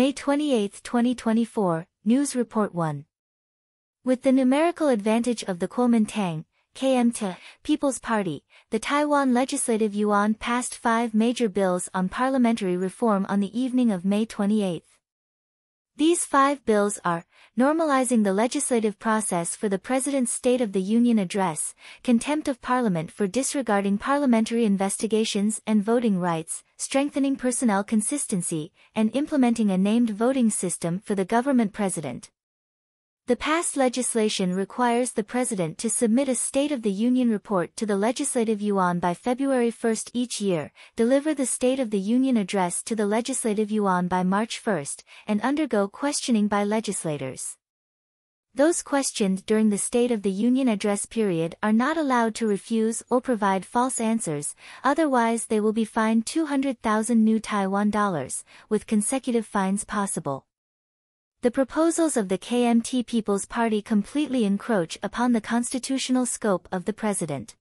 May 28, 2024, News Report 1. With the numerical advantage of the Kuomintang, KMT, People's Party, the Taiwan Legislative Yuan passed 5 major bills on parliamentary reform on the evening of May 28. These 5 bills are, normalizing the legislative process for the President's State of the Union Address, contempt of Parliament for disregarding parliamentary investigations and voting rights, strengthening personnel consistency, and implementing a named voting system for the government president. The passed legislation requires the President to submit a State of the Union report to the Legislative Yuan by February 1 each year, deliver the State of the Union address to the Legislative Yuan by March 1, and undergo questioning by legislators. Those questioned during the State of the Union address period are not allowed to refuse or provide false answers, otherwise they will be fined 200,000 new Taiwan dollars, with consecutive fines possible. The proposals of the KMT People's Party completely encroach upon the constitutional scope of the President.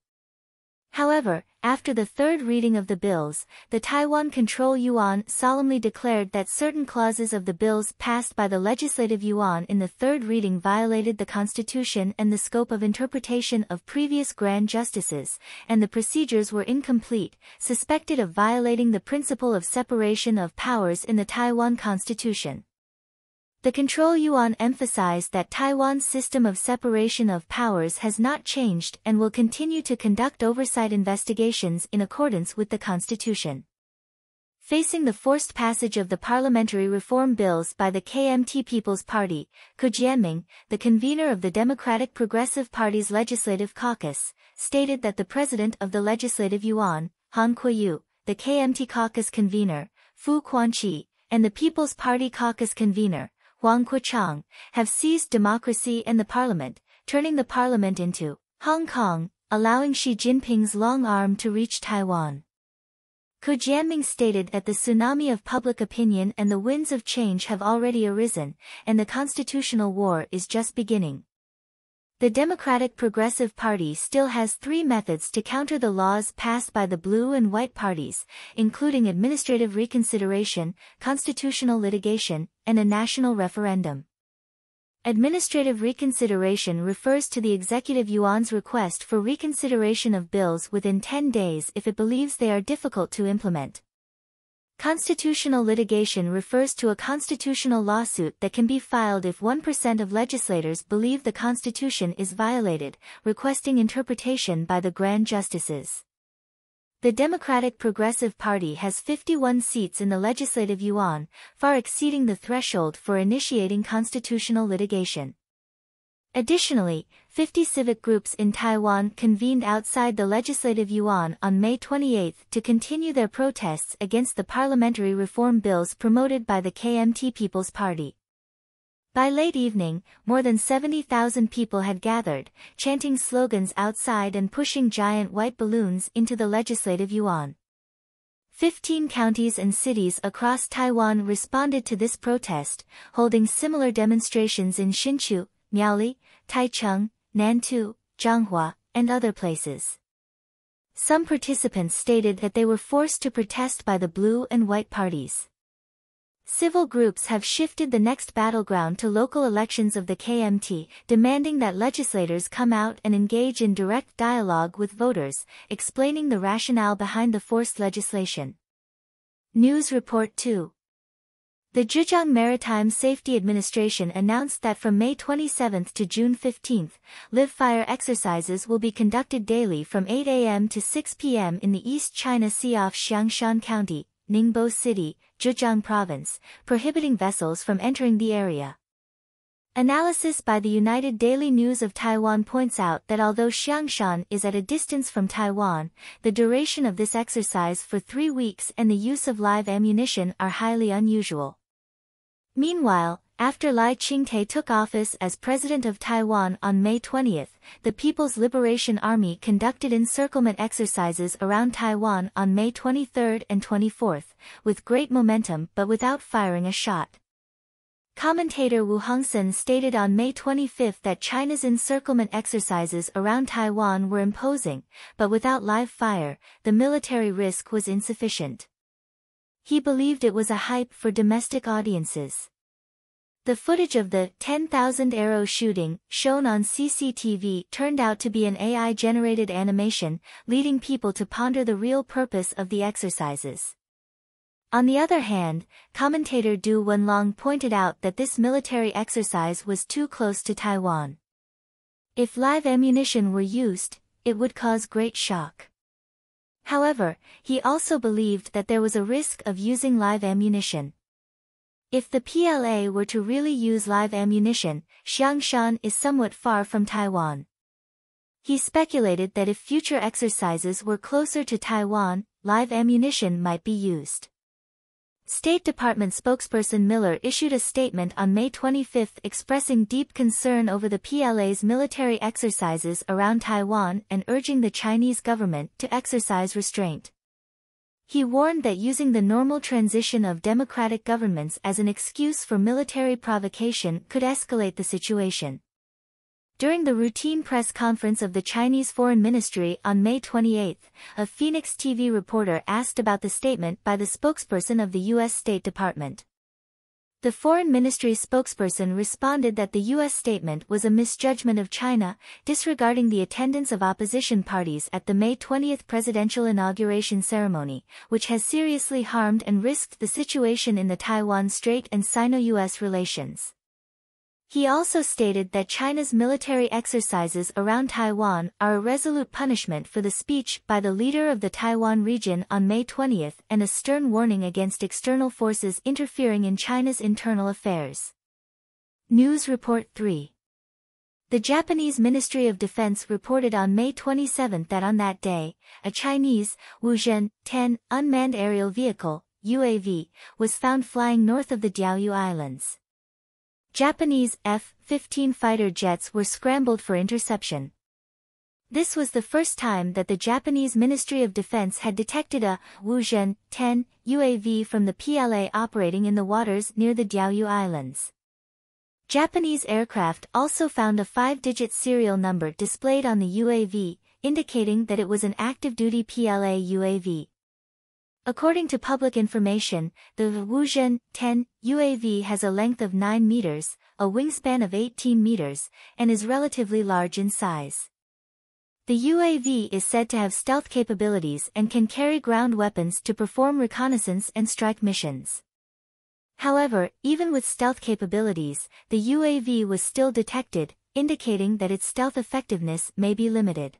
However, after the third reading of the bills, the Taiwan Control Yuan solemnly declared that certain clauses of the bills passed by the Legislative Yuan in the third reading violated the Constitution and the scope of interpretation of previous Grand Justices, and the procedures were incomplete, suspected of violating the principle of separation of powers in the Taiwan Constitution. The Control Yuan emphasized that Taiwan's system of separation of powers has not changed and will continue to conduct oversight investigations in accordance with the Constitution. Facing the forced passage of the parliamentary reform bills by the KMT People's Party, Ko Jianming, the convener of the Democratic Progressive Party's Legislative Caucus, stated that the president of the Legislative Yuan, Han Kuo-yu, the KMT caucus convener, Fu Quanqi, and the People's Party caucus convener, Huang Kuo-chang, have seized democracy and the parliament, turning the parliament into Hong Kong, allowing Xi Jinping's long arm to reach Taiwan. Ko Jianming stated that the tsunami of public opinion and the winds of change have already arisen, and the constitutional war is just beginning. The Democratic Progressive Party still has 3 methods to counter the laws passed by the blue and white parties, including administrative reconsideration, constitutional litigation, and a national referendum. Administrative reconsideration refers to the Executive Yuan's request for reconsideration of bills within 10 days if it believes they are difficult to implement. Constitutional litigation refers to a constitutional lawsuit that can be filed if 1% of legislators believe the Constitution is violated, requesting interpretation by the Grand Justices. The Democratic Progressive Party has 51 seats in the Legislative Yuan, far exceeding the threshold for initiating constitutional litigation. Additionally, 50 civic groups in Taiwan convened outside the Legislative Yuan on May 28 to continue their protests against the parliamentary reform bills promoted by the KMT People's Party. By late evening, more than 70,000 people had gathered, chanting slogans outside and pushing giant white balloons into the Legislative Yuan. 15 counties and cities across Taiwan responded to this protest, holding similar demonstrations in Hsinchu, Miaoli, Taichung, Nantou, Zhanghua, and other places. Some participants stated that they were forced to protest by the blue and white parties. Civil groups have shifted the next battleground to local elections of the KMT, demanding that legislators come out and engage in direct dialogue with voters, explaining the rationale behind the forced legislation. News Report 2. The Zhejiang Maritime Safety Administration announced that from May 27 to June 15, live-fire exercises will be conducted daily from 8 a.m. to 6 p.m. in the East China Sea off Xiangshan County, Ningbo City, Zhejiang Province, prohibiting vessels from entering the area. Analysis by the United Daily News of Taiwan points out that although Xiangshan is at a distance from Taiwan, the duration of this exercise for 3 weeks and the use of live ammunition are highly unusual. Meanwhile, after Lai Ching-te took office as President of Taiwan on May 20, the People's Liberation Army conducted encirclement exercises around Taiwan on May 23 and 24, with great momentum but without firing a shot. Commentator Wu Hongsen stated on May 25 that China's encirclement exercises around Taiwan were imposing, but without live fire, the military risk was insufficient. He believed it was a hype for domestic audiences. The footage of the 10,000 arrow shooting, shown on CCTV, turned out to be an AI-generated animation, leading people to ponder the real purpose of the exercises. On the other hand, commentator Du Wenlong pointed out that this military exercise was too close to Taiwan. If live ammunition were used, it would cause great shock. However, he also believed that there was a risk of using live ammunition. If the PLA were to really use live ammunition, Xiangshan is somewhat far from Taiwan. He speculated that if future exercises were closer to Taiwan, live ammunition might be used. State Department spokesperson Miller issued a statement on May 25 expressing deep concern over the PLA's military exercises around Taiwan and urging the Chinese government to exercise restraint. He warned that using the normal transition of democratic governments as an excuse for military provocation could escalate the situation. During the routine press conference of the Chinese Foreign Ministry on May 28, a Phoenix TV reporter asked about the statement by the spokesperson of the U.S. State Department. The Foreign Ministry spokesperson responded that the U.S. statement was a misjudgment of China, disregarding the attendance of opposition parties at the May 20 presidential inauguration ceremony, which has seriously harmed and risked the situation in the Taiwan Strait and Sino-U.S. relations. He also stated that China's military exercises around Taiwan are a resolute punishment for the speech by the leader of the Taiwan region on May 20 and a stern warning against external forces interfering in China's internal affairs. News Report 3. The Japanese Ministry of Defense reported on May 27 that on that day, a Chinese Wuzhen-10 unmanned aerial vehicle, UAV, was found flying north of the Diaoyu Islands. Japanese F-15 fighter jets were scrambled for interception. This was the first time that the Japanese Ministry of Defense had detected a Wuzhen-10 UAV from the PLA operating in the waters near the Diaoyu Islands. Japanese aircraft also found a 5-digit serial number displayed on the UAV, indicating that it was an active-duty PLA UAV. According to public information, the Wuzhen-10 UAV has a length of 9 meters, a wingspan of 18 meters, and is relatively large in size. The UAV is said to have stealth capabilities and can carry ground weapons to perform reconnaissance and strike missions. However, even with stealth capabilities, the UAV was still detected, indicating that its stealth effectiveness may be limited.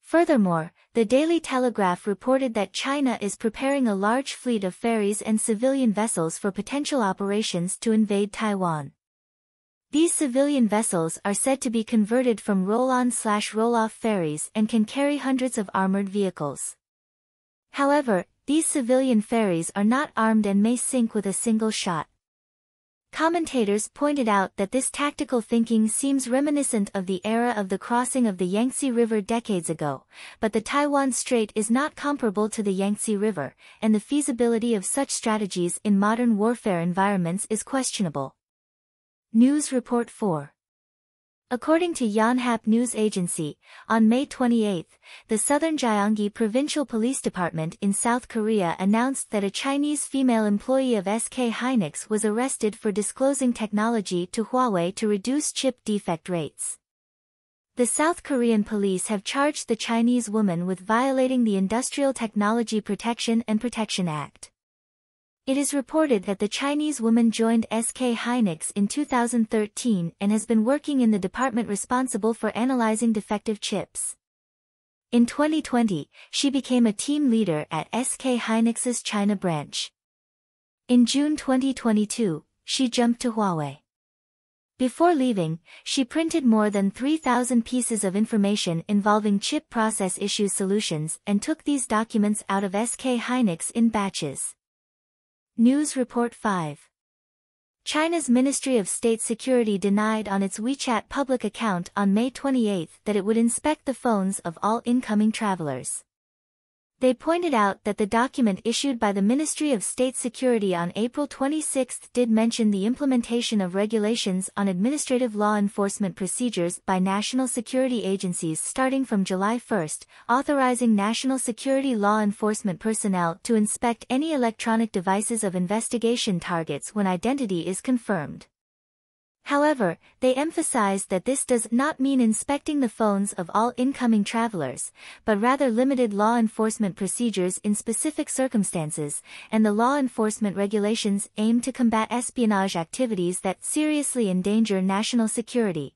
Furthermore, the Daily Telegraph reported that China is preparing a large fleet of ferries and civilian vessels for potential operations to invade Taiwan. These civilian vessels are said to be converted from roll-on/roll-off ferries and can carry hundreds of armored vehicles. However, these civilian ferries are not armed and may sink with a single shot. Commentators pointed out that this tactical thinking seems reminiscent of the era of the crossing of the Yangtze River decades ago, but the Taiwan Strait is not comparable to the Yangtze River, and the feasibility of such strategies in modern warfare environments is questionable. News Report 4. According to Yonhap News Agency, on May 28, the Southern Gyeonggi Provincial Police Department in South Korea announced that a Chinese female employee of SK Hynix was arrested for disclosing technology to Huawei to reduce chip defect rates. The South Korean police have charged the Chinese woman with violating the Industrial Technology Protection and Protection Act. It is reported that the Chinese woman joined SK Hynix in 2013 and has been working in the department responsible for analyzing defective chips. In 2020, she became a team leader at SK Hynix's China branch. In June 2022, she jumped to Huawei. Before leaving, she printed more than 3,000 pieces of information involving chip process issue solutions and took these documents out of SK Hynix in batches. News Report 5. China's Ministry of State Security denied on its WeChat public account on May 28 that it would inspect the phones of all incoming travelers. They pointed out that the document issued by the Ministry of State Security on April 26 did mention the implementation of regulations on administrative law enforcement procedures by national security agencies starting from July 1, authorizing national security law enforcement personnel to inspect any electronic devices of investigation targets when identity is confirmed. However, they emphasized that this does not mean inspecting the phones of all incoming travelers, but rather limited law enforcement procedures in specific circumstances, and the law enforcement regulations aim to combat espionage activities that seriously endanger national security.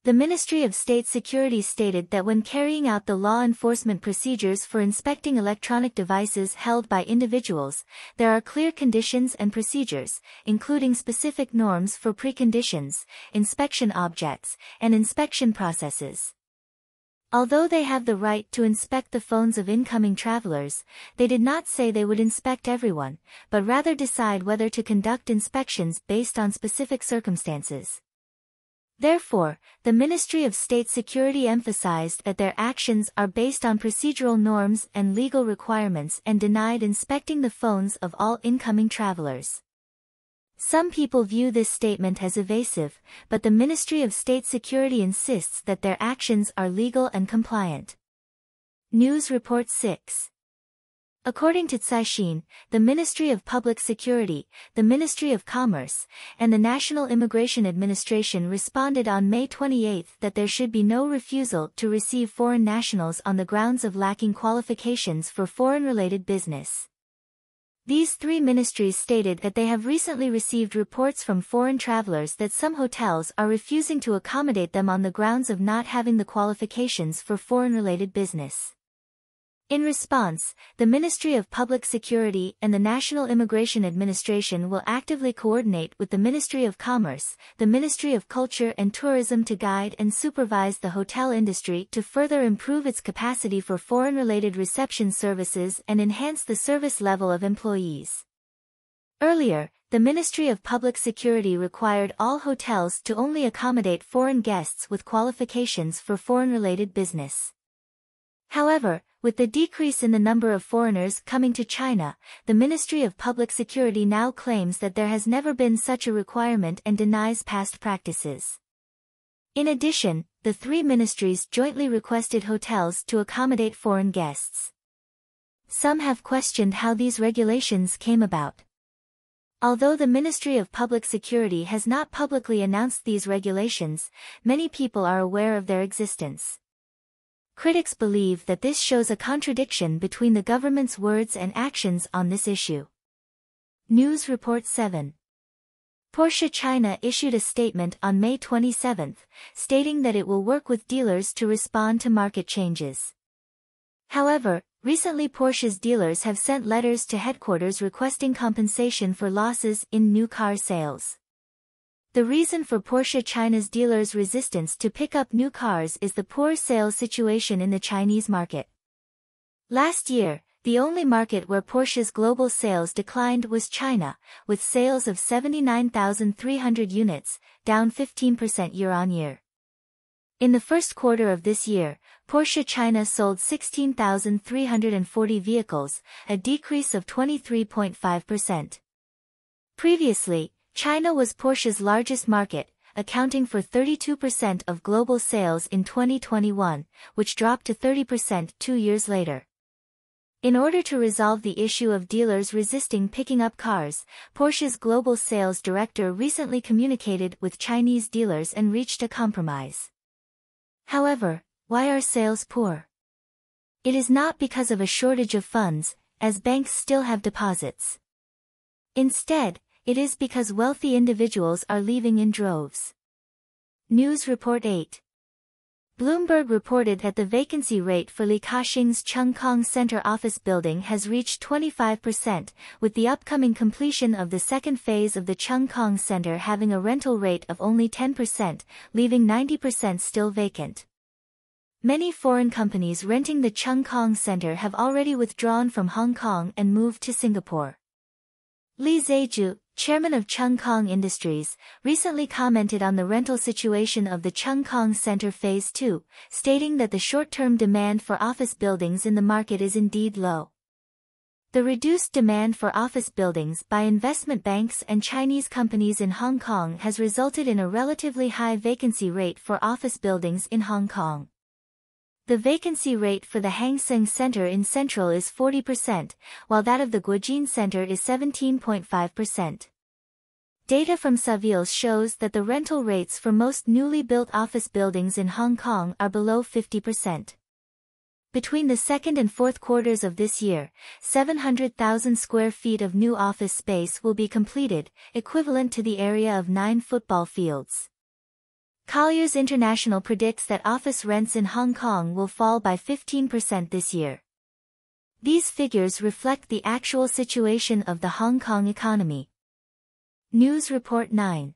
The Ministry of State Security stated that when carrying out the law enforcement procedures for inspecting electronic devices held by individuals, there are clear conditions and procedures, including specific norms for preconditions, inspection objects, and inspection processes. Although they have the right to inspect the phones of incoming travelers, they did not say they would inspect everyone, but rather decide whether to conduct inspections based on specific circumstances. Therefore, the Ministry of State Security emphasized that their actions are based on procedural norms and legal requirements and denied inspecting the phones of all incoming travelers. Some people view this statement as evasive, but the Ministry of State Security insists that their actions are legal and compliant. News Report 6. According to Caixin, the Ministry of Public Security, the Ministry of Commerce, and the National Immigration Administration responded on May 28 that there should be no refusal to receive foreign nationals on the grounds of lacking qualifications for foreign-related business. These three ministries stated that they have recently received reports from foreign travelers that some hotels are refusing to accommodate them on the grounds of not having the qualifications for foreign-related business. In response, the Ministry of Public Security and the National Immigration Administration will actively coordinate with the Ministry of Commerce, the Ministry of Culture and Tourism to guide and supervise the hotel industry to further improve its capacity for foreign-related reception services and enhance the service level of employees. Earlier, the Ministry of Public Security required all hotels to only accommodate foreign guests with qualifications for foreign-related business. However, with the decrease in the number of foreigners coming to China, the Ministry of Public Security now claims that there has never been such a requirement and denies past practices. In addition, the three ministries jointly requested hotels to accommodate foreign guests. Some have questioned how these regulations came about. Although the Ministry of Public Security has not publicly announced these regulations, many people are aware of their existence. Critics believe that this shows a contradiction between the government's words and actions on this issue. News Report 7. Porsche China issued a statement on May 27, stating that it will work with dealers to respond to market changes. However, recently Porsche's dealers have sent letters to headquarters requesting compensation for losses in new car sales. The reason for Porsche China's dealers' resistance to pick up new cars is the poor sales situation in the Chinese market. Last year, the only market where Porsche's global sales declined was China, with sales of 79,300 units, down 15% year-on-year. In the first quarter of this year, Porsche China sold 16,340 vehicles, a decrease of 23.5%. Previously, China was Porsche's largest market, accounting for 32% of global sales in 2021, which dropped to 30% 2 years later. In order to resolve the issue of dealers resisting picking up cars, Porsche's global sales director recently communicated with Chinese dealers and reached a compromise. However, why are sales poor? It is not because of a shortage of funds, as banks still have deposits. Instead, it is because wealthy individuals are leaving in droves. News Report 8. Bloomberg reported that the vacancy rate for Li Ka-shing's Cheung-Kong Center office building has reached 25%, with the upcoming completion of the second phase of the Cheung-Kong Center having a rental rate of only 10%, leaving 90% still vacant. Many foreign companies renting the Cheung-Kong Center have already withdrawn from Hong Kong and moved to Singapore. Li Zheju, chairman of Chengkong Industries, recently commented on the rental situation of the Chengkong Center Phase 2, stating that the short-term demand for office buildings in the market is indeed low. The reduced demand for office buildings by investment banks and Chinese companies in Hong Kong has resulted in a relatively high vacancy rate for office buildings in Hong Kong. The vacancy rate for the Hang Seng Center in Central is 40%, while that of the Guojin Center is 17.5%. Data from Savills shows that the rental rates for most newly built office buildings in Hong Kong are below 50%. Between the second and fourth quarters of this year, 700,000 square feet of new office space will be completed, equivalent to the area of 9 football fields. Colliers International predicts that office rents in Hong Kong will fall by 15% this year. These figures reflect the actual situation of the Hong Kong economy. News Report 9.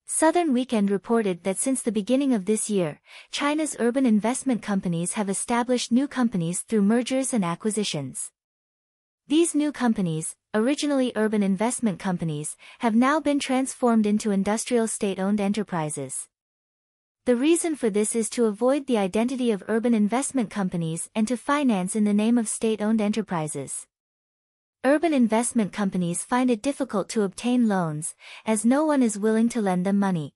Southern Weekend reported that since the beginning of this year, China's urban investment companies have established new companies through mergers and acquisitions. These new companies, originally urban investment companies, have now been transformed into industrial state-owned enterprises. The reason for this is to avoid the identity of urban investment companies and to finance in the name of state-owned enterprises. Urban investment companies find it difficult to obtain loans, as no one is willing to lend them money.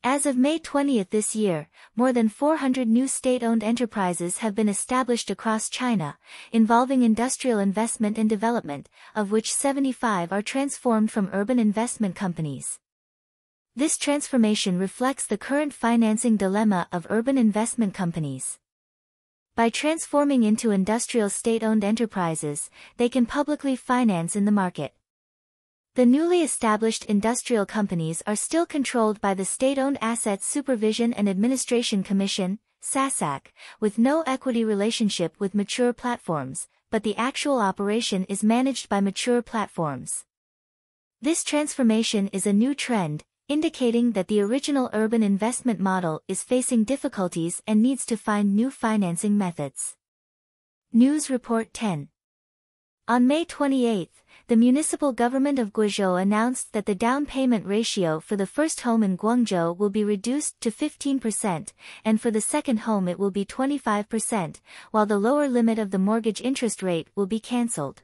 As of May 20 this year, more than 400 new state-owned enterprises have been established across China, involving industrial investment and development, of which 75 are transformed from urban investment companies. This transformation reflects the current financing dilemma of urban investment companies. By transforming into industrial state-owned enterprises, they can publicly finance in the market. The newly established industrial companies are still controlled by the State-Owned Assets Supervision and Administration Commission, SASAC, with no equity relationship with mature platforms, but the actual operation is managed by mature platforms. This transformation is a new trend, indicating that the original urban investment model is facing difficulties and needs to find new financing methods. News Report 10. On May 28, the municipal government of Guizhou announced that the down payment ratio for the first home in Guangzhou will be reduced to 15%, and for the second home it will be 25%, while the lower limit of the mortgage interest rate will be cancelled.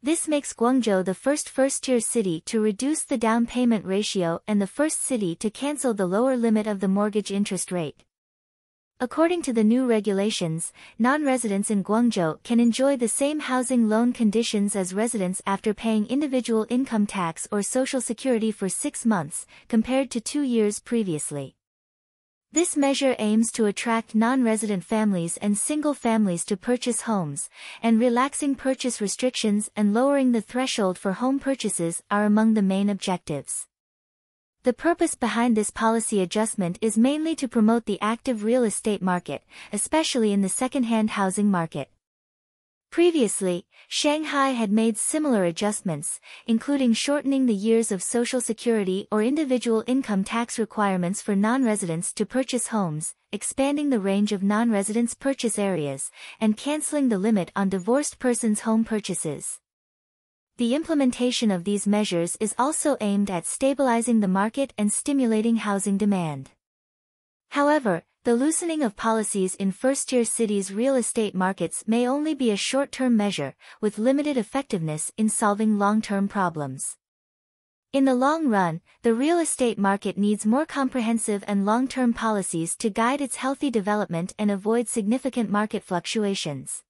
This makes Guangzhou the first-tier city to reduce the down payment ratio and the first city to cancel the lower limit of the mortgage interest rate. According to the new regulations, non-residents in Guangzhou can enjoy the same housing loan conditions as residents after paying individual income tax or social security for 6 months, compared to 2 years previously. This measure aims to attract non-resident families and single families to purchase homes, and relaxing purchase restrictions and lowering the threshold for home purchases are among the main objectives. The purpose behind this policy adjustment is mainly to promote the active real estate market, especially in the second-hand housing market. Previously, Shanghai had made similar adjustments, including shortening the years of Social Security or individual income tax requirements for non-residents to purchase homes, expanding the range of non-residents' purchase areas, and canceling the limit on divorced persons' home purchases. The implementation of these measures is also aimed at stabilizing the market and stimulating housing demand. However, the loosening of policies in first-tier cities' real estate markets may only be a short-term measure, with limited effectiveness in solving long-term problems. In the long run, the real estate market needs more comprehensive and long-term policies to guide its healthy development and avoid significant market fluctuations.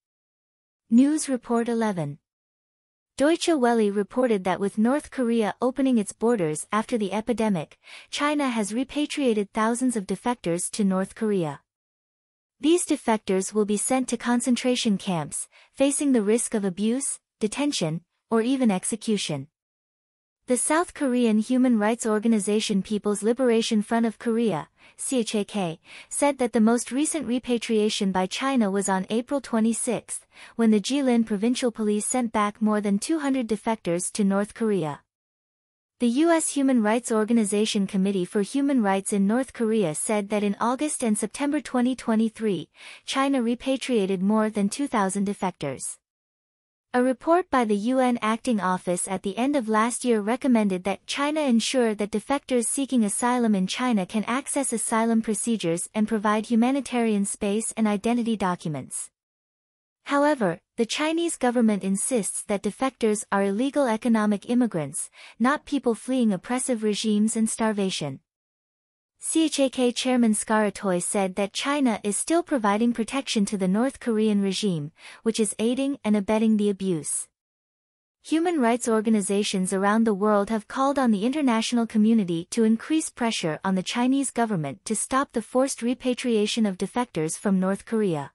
News Report 11. Deutsche Welle reported that with North Korea opening its borders after the epidemic, China has repatriated thousands of defectors to North Korea. These defectors will be sent to concentration camps, facing the risk of abuse, detention, or even execution. The South Korean human rights organization People's Liberation Front of Korea, CHAK, said that the most recent repatriation by China was on April 26, when the Jilin Provincial Police sent back more than 200 defectors to North Korea. The U.S. Human Rights Organization Committee for Human Rights in North Korea said that in August and September 2023, China repatriated more than 2,000 defectors. A report by the UN Acting Office at the end of last year recommended that China ensure that defectors seeking asylum in China can access asylum procedures and provide humanitarian space and identity documents. However, the Chinese government insists that defectors are illegal economic immigrants, not people fleeing oppressive regimes and starvation. CHAK Chairman Skaratoy said that China is still providing protection to the North Korean regime, which is aiding and abetting the abuse. Human rights organizations around the world have called on the international community to increase pressure on the Chinese government to stop the forced repatriation of defectors from North Korea.